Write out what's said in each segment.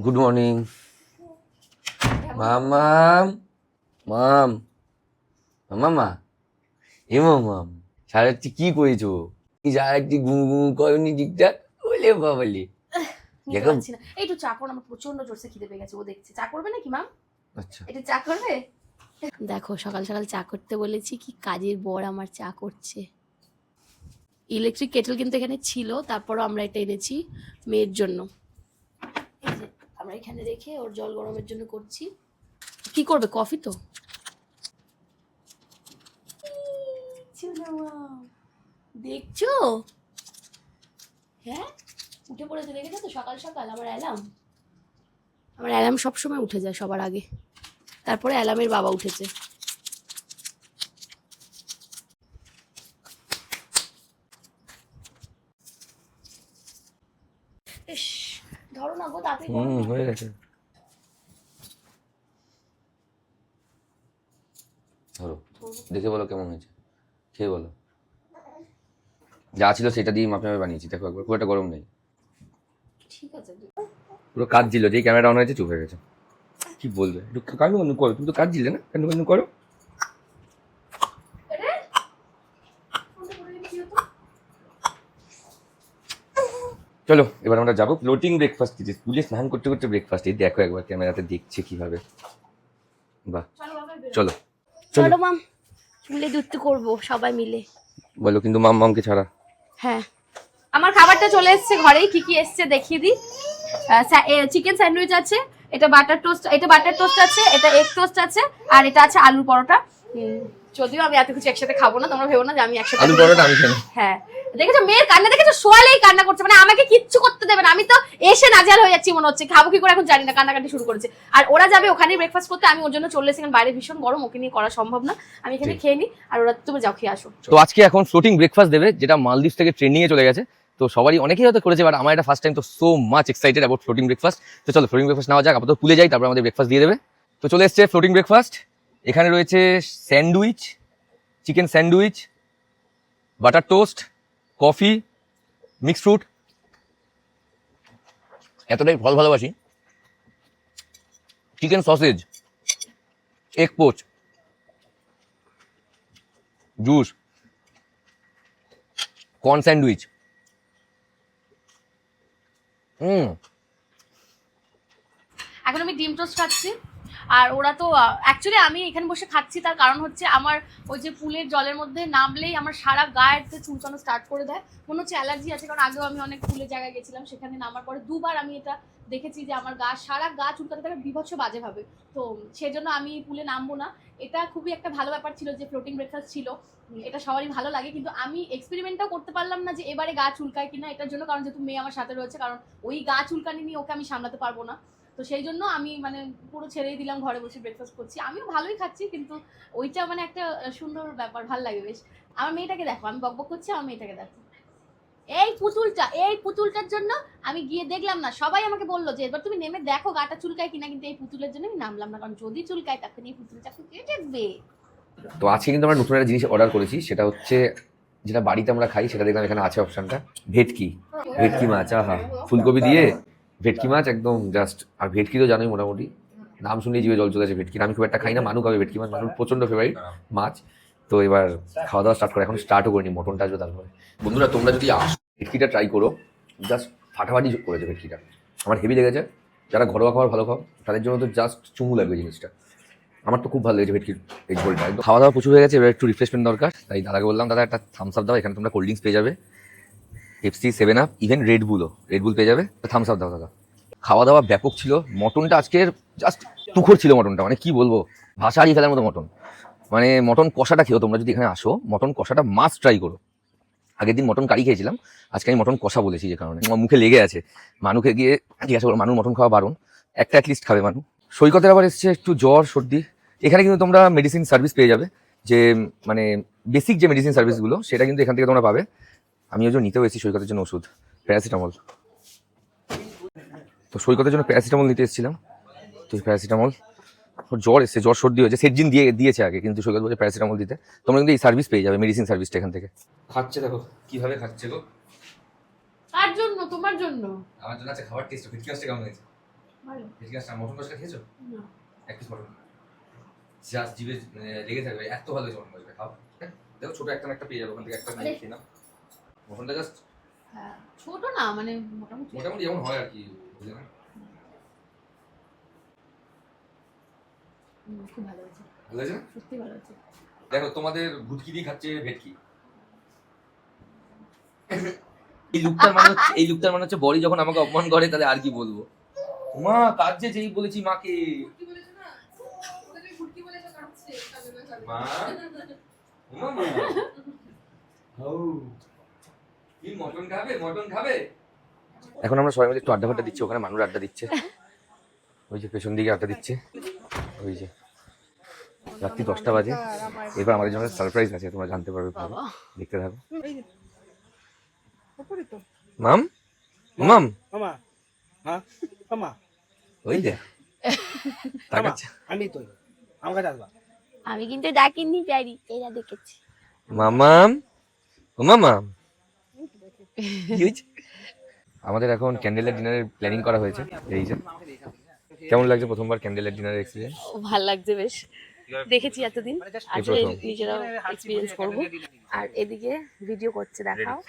Good morning মামাম মাম মামা এ মামাম সারাটি কি করেছো? সারাটি ঘুম ঘুম করনি ঠিকঠাক বলে বাবালি দেখো না একটু চা করো, আমার প্রচন্ড জোরসে খিদে পেয়ে গেছে। ও দেখছে চা করবে নাকি মা? আচ্ছা এটা চা করবে? দেখো সকাল সকাল চা করতে বলেছি, কি কাজের বর আমার চা করছে। ইলেকট্রিক কেটল কিন্তু এখানে ছিল, তারপরও আমরা এটা এনেছি মেয়ের জন্য। এই যে আমরা এখানে রেখে ওর জল গরমের জন্য করছি। কি করবে, কফি তো? দেখছো? হ্যাঁ উঠে পড়েছে, দেখেছো তো? সকাল সকাল আমার অ্যালার্ম সবসময় উঠে যায় সবার আগে, তারপরে অ্যালার্মের বাবা উঠেছে। ইস, ধরো না গো, তাড়াতাড়ি করো না। হয়ে গেছে ধরো দেখে বলো কেমন হয়েছে, খেয়ে বলো। যা ছিল সেটা দিয়ে মাপে মাপে বানিয়েছি, দেখো একবার, খুব একটা গরম নেই। ঠিক আছে পুরো কাজ ছিল, যেই ক্যামেরা অন হয়েছে চুপ হয়ে গেছে। কি বলবে, একটু কানু কানু করো, তুমি তো কাজ ছিলে না, কানু কানু করো। চলো এবার আমরা যাবো ফ্লোটিং ব্রেকফাস্ট দিতে, স্কুলে স্নান করতে করতে ব্রেকফাস্ট। এই দেখো একবার ক্যামেরাতে দেখছে কিভাবে, বাহ। চলো চলো মাম, চুলে দুধ করবো সবাই মিলে। বলো কিন্তু মাম মামকে ছাড়া। হ্যাঁ আমার খাবারটা চলে এসেছে ঘরেই। কি কি এসেছে দেখিয়ে দিই। চিকেন স্যান্ডউইচ আছে, এটা বাটার টোস্ট আছে, এটা এগ টোস্ট আছে, আর এটা আছে আলুর পরোটা। যদিও আমি এত কিছু একসাথে খাবো না, তোমরা ভেবো না যে আমি একসাথে আলুর পরোটা আমি খাই। হ্যাঁ দেখেছো মেয়ের কান্না, দেখেছো শোয়ালেই কান্না করছে, মানে আমাকে কিচ্ছু করতে দেবে না। আমি তো এসে নাজেহাল হয়ে যাচ্ছি মনে হচ্ছে, খাবো কি করে এখন জানি না, কান্নাকাটি শুরু করেছে। আর ওরা যাবে ওখানেই ব্রেকফাস্ট করতে, আমি ওর জন্য চলে এসেছি, কারণ বাইরে ভীষণ গরম, ওকে নিয়ে করা সম্ভব না। আমি এখানে খেয়ে নিই, আর ওরা তুমি যাও খেয়ে আসো। তো আজকে এখন ফ্লোটিং ব্রেকফাস্ট দেবে, যেটা মালদ্বীপ থেকে ট্রেন নিয়ে চলে গেছে। তো সবারই অনেকেই হয়তো করেছে, বাট আমার এটা ফার্স্ট টাইম, তো so much excited about floating breakfast. তো চলো ফ্লোটিং ব্রেকফাস্ট নেওয়া যাক, আপাতত পুলে যাই, তারপর আমাদের ব্রেকফাস্ট দিয়ে দেবে। তো চলে এসছে ফ্লোটিং ব্রেকফাস্ট। এখানে রয়েছে sandwich, chicken sandwich, butter toast, coffee, mix fruit, এতটাই ফল ভালোবাসি, chicken sausage, egg poach, juice, corn sandwich. এখন আমি ডিম টোস্ট খাচ্ছি। আর ওরা তো অ্যাকচুয়ালি আমি এখানে বসে খাচ্ছি, তার কারণ হচ্ছে আমার ওই যে পুলের জলের মধ্যে নামলেই আমার সারা গায়েতে চুলকানো স্টার্ট করে দেয়, মনে হচ্ছে অ্যালার্জি আছে। কারণ আগেও আমি অনেক পুলের জায়গায় গেছিলাম, সেখানে নামার পরে দুবার আমি এটা দেখেছি যে আমার সারা গা চুলকাতে থাকে বিভৎস বাজেভাবে। তো সেজন্য আমি পুলে নামবো না। এটা খুবই একটা ভালো ব্যাপার ছিল যে ফ্লোটিং ব্রেকফাস্ট ছিল, এটা সবারই ভালো লাগে। কিন্তু আমি এক্সপেরিমেন্টটাও করতে পারলাম না যে এবারে গা চুলকায় কিনা, এটার জন্য, কারণ যেহেতু মেয়ে আমার সাথে রয়েছে, কারণ ওই গা চুলকানি নিয়ে ওকে আমি সামলাতে পারবো না। তো সেই জন্য আমি মানে পুরো ছেড়েই দিলাম, ঘরে বসে ব্রেকফাস্ট করছি। আমিও ভালোই খাচ্ছি, কিন্তু ওইটা মানে একটা সুন্দর ব্যাপার, ভাল লাগে বেশ। আমার মেয়েটাকে দেখো, আমি বকবক করছি, আমার মেয়েটাকে দেখো। এই পুতুলটার জন্য আমি গিয়ে দেখলাম না, সবাই আমাকে বললো যে এবার তুমি নেমে দেখো গাটা চুলকায় কিনা, কিন্তু এই পুতুলের জন্য আমি নামলাম না, কারণ যদি চুলকায় তখন এই পুতুলটা কে দেখবে। তো আজকে কিন্তু আমরা নতুন একটা জিনিস অর্ডার করেছি, সেটা হচ্ছে যেটা বাড়িতে আমরা খাই, সেটা দেখলাম এখানে আছে অপশনটা, ভেটকি। ভেটকি মাছ, আহা, ফুলকপি দিয়ে ভেটকি মাছ একদম জাস্ট। আর ভেটকি তো জানোই, মোটামুটি নাম শুনলেই জিভে জল চলে আসে ভেটকি। আমি খুব একটা খাই না, মানু খাবে ভেটকি মাছ, মানুষ প্রচন্ড ফেভারিট মাছ। তো এবার খাওয়া দাওয়া স্টার্ট করে, এখন স্টার্টও করিনি, মটনটা আসবে তারপরে। বন্ধুরা তোমরা যদি আসো ভেটকিটা ট্রাই করো, জাস্ট ফাটাফাটি করেছে ভেটকিটা, আমার হেভি লেগেছে। যারা ঘরোয়া খাবার ভালো খাও তাদের জন্য তো জাস্ট চুমু লাগবে জিনিসটা। আমার তো খুব ভালো লেগেছে ভেটকির এই ঝোলটা। একদম খাওয়া দাওয়া প্রচুর হয়ে গেছে, এবার একটু রিফ্রেশমেন্ট দরকার। তাই দাদাকে বললাম, দাদা একটা থামস আপ দাও, এখানে তোমরা কোল্ড ড্রিঙ্কস পেয়ে যাবে, পেপসি, 7 আপ, ইভেন রেড বুল পেয়ে যাবে, থামস আপ দাও দাদা। খাওয়া দাওয়া ব্যাপক ছিল, মটনটা আজকের জাস্ট তুখর ছিল মটনটা, মানে কি বলবো, ভাষা হারিয়ে ফেলার মতো মটন। মানে মটন কষাটা খেয়েও তোমরা যদি এখানে আসো, মটন কষাটা মাস্ট ট্রাই করো। আগের দিন মটন কারি খেয়েছিলাম, আজকে আমি মটন কষা বলেছি, যে কারণে আমার মুখে লেগে আছে। মানুকে গিয়ে জিজ্ঞাসা করো, মানুর মটন খাওয়া বারণ, একটা অ্যাটলিস্ট খাবে মানু। সৈকতের আবার এসছে একটু জ্বর সর্দি। এখানে কিন্তু তোমরা মেডিসিন সার্ভিস পেয়ে যাবে, যে মানে বেসিক যে মেডিসিন সার্ভিসগুলো সেটা কিন্তু এখান থেকে তোমরা পাবে। আমি ওই জন্য নিতেও এসেছি সৈকতের জন্য ওষুধ, প্যারাসিটামল। তো সৈকতের জন্য প্যারাসিটামল নিতে এসেছিলাম, তো প্যারাসিটামল, ওর জ্বর এসছে, জ্বর সর্দি হয়েছে, সেটজিন দিয়েছে আগে, কিন্তু সৈকত বলছে প্যারাসিটামল দিতে। তোমরা কিন্তু এই সার্ভিস পেয়ে যাবে, মেডিসিন সার্ভিসটা এখান থেকে। খাচ্ছে দেখো কিভাবে খাচ্ছে গো। কার জন্য? তোমার জন্য? আমার জন্য আছে খাবার টেস্ট। ভেটকি মাছটা কেমন হয়েছে? ভালো ভেটকি মাছ মটন কষা খেয়েছো? না। এক পিস মটন জাস্ট জিভে লেগে থাকবে, এত ভালো হয়েছে মটন কষা। খাও, দেখো ছোট একটা না একটা পেয়ে যাবে, ওখান থেকে একটা নিয়ে খেয়ে নাও। মটনটা জাস্ট হ্যাঁ ছোট না মানে মোটামুটি মোটামুটি যেমন হয় আর কি, বুঝলে না? খুব ভালো হয়েছে, ভালো হয়েছে না? সত্যি ভালো হয়েছে। দেখো তোমাদের ভুটকি দিয়ে খাচ্ছে ভেটকি। এই লুকটার মানে হচ্ছে বড়ি যখন আমাকে অপমান করে তাহলে আর কি বলবো। মা কাজ যেই বলেছি মাকে। মা ওমা মা হাউ কি মটন খাবে, মটন খাবে? এখন আমরা সবাই মিলে একটু আড্ডা ফাড্ডা দিচ্ছি, ওখানে মানুষ আড্ডা দিচ্ছে, ওই যে পেছন দিকে আড্ডা দিচ্ছে, ওই যে রাত্রি 10টা বাজে। এবার আমাদের জন্য সারপ্রাইজ আছে, তোমরা জানতে পারবে পরে, দেখতে থাকো। মাম মাম মামা হ্যাঁ মামা ওই দে তাকাচ্ছে। আমি তো আমার কাছে আসবা। আমি কিন্তু ডাকিনি প্যারি, এরা দেখেছি। মামাম ও মামাম কি হয়েছে? আমাদের এখন ক্যান্ডেলের ডিনারের প্ল্যানিং করা হয়েছে। এই যে কেমন লাগছে প্রথমবার ক্যান্ডেলের ডিনারের এক্সপিরিয়েন্স? ভাল লাগছে বেশ, দেখেছি এতদিন, আজকে প্রথম। নিজেরাও এক্সপিরিয়েন্স করব। আর এদিকে ভিডিও করছে, দেখাও।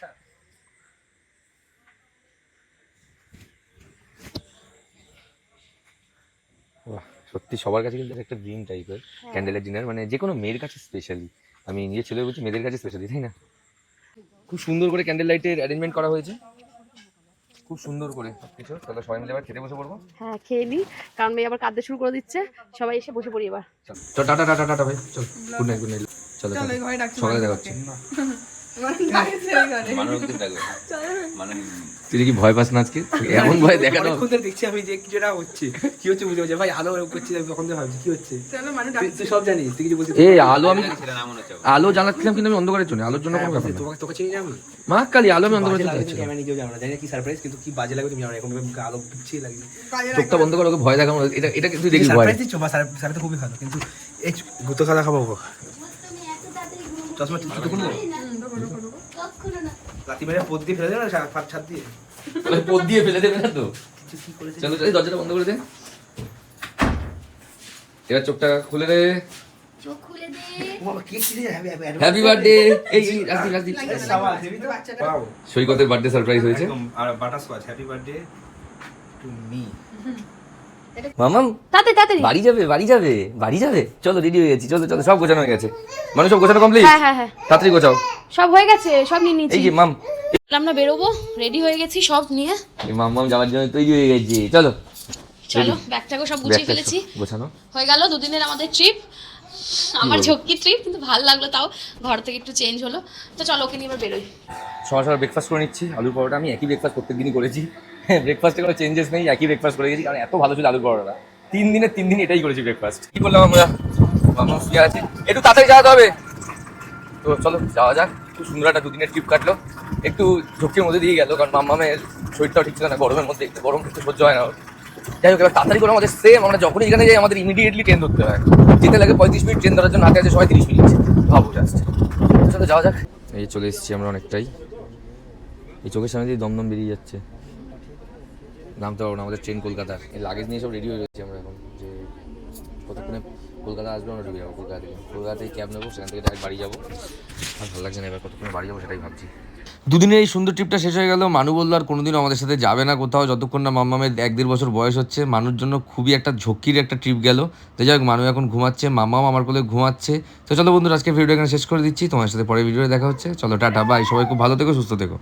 বাহ, সত্যি সবার কাছে কিন্তু এটা একটা ড্রিম টাইপের ক্যান্ডেলের ডিনার, মানে যে কোনো মেয়ের কাছে স্পেশালি, আমি নিজের ছেলে বলছি মেয়েদের কাছে স্পেশালি, তাই না? খুব সুন্দর করে ক্যান্ডেল লাইটের অ্যারেঞ্জমেন্ট করা হয়েছে, খুব সুন্দর করে সবকিছু। তাহলে সবাই মিলে এবার খেতে বসে পড়বো। হ্যাঁ খেয়ে নি, কারণ মেয়ে আবার কাঁদতে শুরু করে দিচ্ছে। সবাই এসে বসে পড়ি এবার। চল টাটা টাটা টাটা ভাই, চল গুড নাইট গুড নাইট। চলো সকালে দেখা হচ্ছে। তুই কি ভয় পাস না আজকে? এমন ভয় দেখানো অনেকক্ষণ ধরে দেখছি আমি যে কিছুটা হচ্ছে, কি হচ্ছে বুঝে বুঝে ভাই আলো করছি, আমি তখন থেকে ভাবছি কি হচ্ছে। তুই সব জানিস, তুই কিছু বলছিস? এই আলো আমি আলো জ্বালাচ্ছিলাম কিন্তু আমি অন্ধকারের জন্য, আলোর জন্য কোনো ব্যাপার না। তোমাকে তোকে চিনি না আমি। মা কালী আলো আমি অন্ধকারে বাজে লাগবে যাচ্ছি, তুমি আমি নিজেও জানো না, জানি না কি সারপ্রাইজ, কিন্তু কি বাজে লাগবে তুমি জানো না, এখন মুখে আলো পিছিয়ে লাগবে। চোখটা বন্ধ করে ওকে ভয় দেখানো, এটা এটা তুই দেখিস ভয়। সারপ্রাইজ দিচ্ছ বা সারপ্রাইজ তো খুবই ভালো, কিন্তু এই গুতো খাওয়া খাবো গো। চশমা ঠিক তো খুলবো রাতি মেরে পদ দিয়ে ফেলে দেবে না, ছাদ দিয়ে পদ দিয়ে ফেলে দেবে না তো? কি করেছে। চলো চলো দরজাটা বন্ধ করে দে, এবার চোখটা খুলে দে। চোখ খুলে দে। বাবা কেক দিতে হ্যাপি হ্যাপি বার্থডে। এই রাজদীপ রাজদীপ সাবাস দেবি তো ওয়াও সৈকতের বার্থডে সারপ্রাইজ হয়েছে। একদম। আর butterscotch happy birthday to me. মামাম তাড়াতাড়ি বাড়ি যাবে বাড়ি যাবে বাড়ি যাবে, চলো রেডি হয়ে গেছি, চলো চলো সব গোছানো হয়ে গেছে। মানুষ সব গোছানো কমপ্লিট? হ্যাঁ হ্যাঁ হ্যাঁ তাড়াতাড়ি গোছাও। সব হয়ে গেছে, সব নিয়ে নিয়েছি। এই যে মাম, আমরা বেরোবো, রেডি হয়ে গেছি সব নিয়ে। এই মাম যাওয়ার জন্য তৈরি হয়ে গেছে, চলো চলো ব্যাগটাকে সব গুছিয়ে ফেলেছি, গোছানো হয়ে গেল দুদিনের আমাদের ট্রিপ। আমার ঝক্কি ট্রিপ, কিন্তু ভালো লাগলো, তাও ঘর থেকে একটু চেঞ্জ হলো। তো চলো ওকে নিয়ে এবার বেরোই। সবার সবার ব্রেকফাস্ট করে নিচ্ছি। আলুর পরোটা আমি একই ব্রেকফাস্ট প্রত্যেক দিনই করেছি, ব্রেকফাস্টে কোনো চেঞ্জেস নেই, একই ব্রেকফাস্ট করে গেছি, কারণ এত ভালো ছিল আলুর পরোটা। 3 দিন এটাই করেছি ব্রেকফাস্ট। কি করলাম আমরা, মামা শুয়ে আছে, একটু তাড়াতাড়ি যাওয়া হবে, তো চলো যাওয়া যাক। খুব সুন্দর একটা 2 দিনের ট্রিপ কাটলো, একটু ঝক্কির মধ্যে দিয়ে গেল, কারণ মামের শরীরটাও ঠিক ছিল না, গরমের মধ্যে একটু গরম একটু সহ্য হয় না ওর। যাই হোক এবার তাড়াতাড়ি করে আমাদের সেম, আমরা যখনই এখানে যাই আমাদের ইমিডিয়েটলি ট্রেন ধরতে হয়, যেতে লাগে 35 মিনিট, ট্রেন ধরার জন্য হাতে আছে সবাই 30 মিনিট, ভাবো জাস্ট। চলো যাওয়া যাক। এই চলে এসেছি আমরা অনেকটাই, এই চোখের সামনে দিয়ে দমদম বেরিয়ে যাচ্ছে, নামতে পারবো না। আমাদের ট্রেন কলকাতার, এই লাগেজ নিয়ে সব রেডি হয়ে গেছি আমরা এখন, যে কতক্ষণে কলকাতা আসবে আমরা ঢুকে যাবো। কলকাতা থেকে ক্যাব নেবো, সেখান থেকে ডাইরেক্ট বাড়ি যাবো। আর ভালো লাগছে না, এবার কতক্ষণে বাড়ি যাবো সেটাই ভাবছি। দুদিনের এই সুন্দর ট্রিপটা শেষ হয়ে গেল। মানু বললো আর কোনোদিনও আমাদের সাথে যাবে না কোথাও যতক্ষণ না মাম্মামের 1-1.5 বছর বয়স হচ্ছে। মানুর জন্য খুবই একটা ঝক্কির একটা ট্রিপ গেল। তো যাই হোক মানু এখন ঘুমাচ্ছে, মাম্মাও আমার কোলে ঘুমাচ্ছে। তো চলো বন্ধুরা আজকে ভিডিও এখানে শেষ করে দিচ্ছি, তোমার সাথে পরে ভিডিওতে দেখা হচ্ছে। চলো টাটা বাই, সবাই খুব ভালো থেকো, সুস্থ থেকো।